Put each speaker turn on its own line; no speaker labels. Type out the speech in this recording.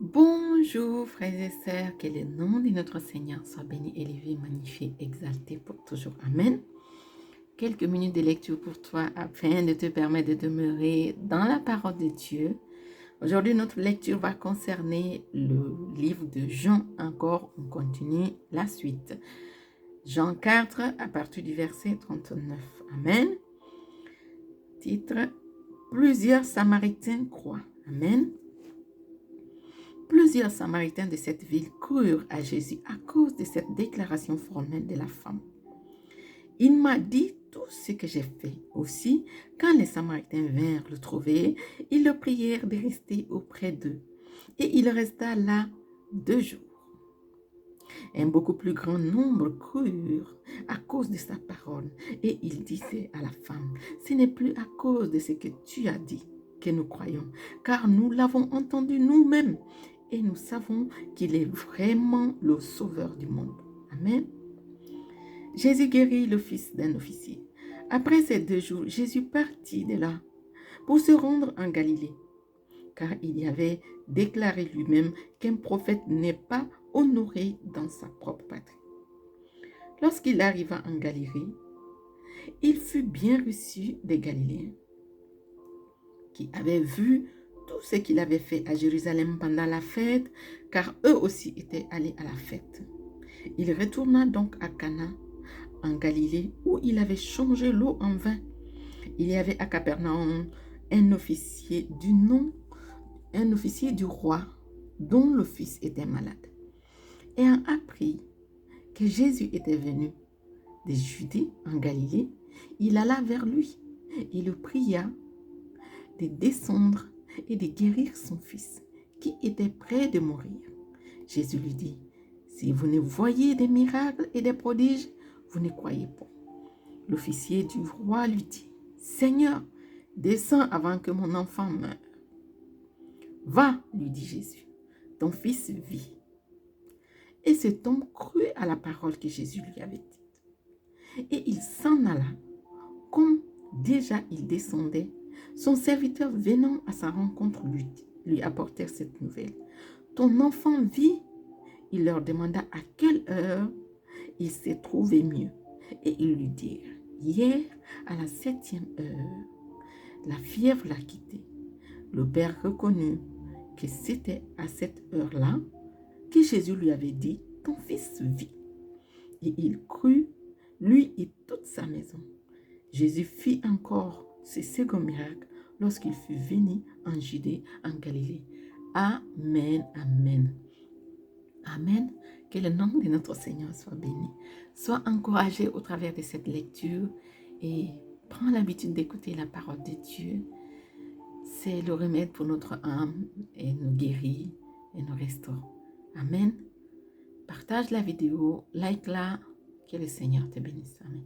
Bonjour frères et sœurs, que le nom de notre Seigneur soit béni, élevé, magnifié, exalté pour toujours. Amen. Quelques minutes de lecture pour toi afin de te permettre de demeurer dans la parole de Dieu. Aujourd'hui, notre lecture va concerner le livre de Jean. Encore, on continue la suite. Jean 4 à partir du verset 39. Amen. Titre: Plusieurs Samaritains croient. Amen. Plusieurs Samaritains de cette ville crurent à Jésus à cause de cette déclaration formelle de la femme. Il m'a dit tout ce que j'ai fait. Aussi, quand les Samaritains vinrent le trouver, ils le prièrent de rester auprès d'eux. Et il resta là 2 jours. Un beaucoup plus grand nombre crurent à cause de sa parole. Et il disait à la femme: ce n'est plus à cause de ce que tu as dit que nous croyons, car nous l'avons entendu nous-mêmes et nous savons qu'il est vraiment le sauveur du monde. Amen. Jésus guérit le fils d'un officier. Après ces 2 jours, Jésus partit de là pour se rendre en Galilée, car il y avait déclaré lui-même qu'un prophète n'est pas honoré dans sa propre patrie. Lorsqu'il arriva en Galilée, il fut bien reçu des Galiléens, qui avaient vu tout ce qu'il avait fait à Jérusalem pendant la fête, car eux aussi étaient allés à la fête. Il retourna donc à Cana, en Galilée, où il avait changé l'eau en vin. Il y avait à Capernaum un officier du roi, dont le fils était malade. Ayant appris que Jésus était venu de Judée en Galilée, il alla vers lui et le pria de descendre et de guérir son fils, qui était près de mourir. Jésus lui dit: si vous ne voyez des miracles et des prodiges, vous ne croyez pas. L'officier du roi lui dit: Seigneur, descends avant que mon enfant meure. Va, lui dit Jésus, ton fils vit. Et cet homme crut à la parole que Jésus lui avait dite. Et il s'en alla. Comme déjà il descendait, son serviteur venant à sa rencontre lui apportèrent cette nouvelle: ton enfant vit. Il leur demanda à quelle heure il s'est trouvé mieux. Et ils lui dirent: hier, à la 7e heure, la fièvre l'a quitté. Le père reconnut que c'était à cette heure-là que Jésus lui avait dit: ton fils vit. Et il crut, lui et toute sa maison. Jésus fit encore ce second miracle lorsqu'il fut venu en Judée, en Galilée. Amen, amen. Amen. Que le nom de notre Seigneur soit béni. Sois encouragé au travers de cette lecture et prends l'habitude d'écouter la parole de Dieu. C'est le remède pour notre âme et nous guérit et nous restaure. Amen. Partage la vidéo, like-la. Que le Seigneur te bénisse. Amen.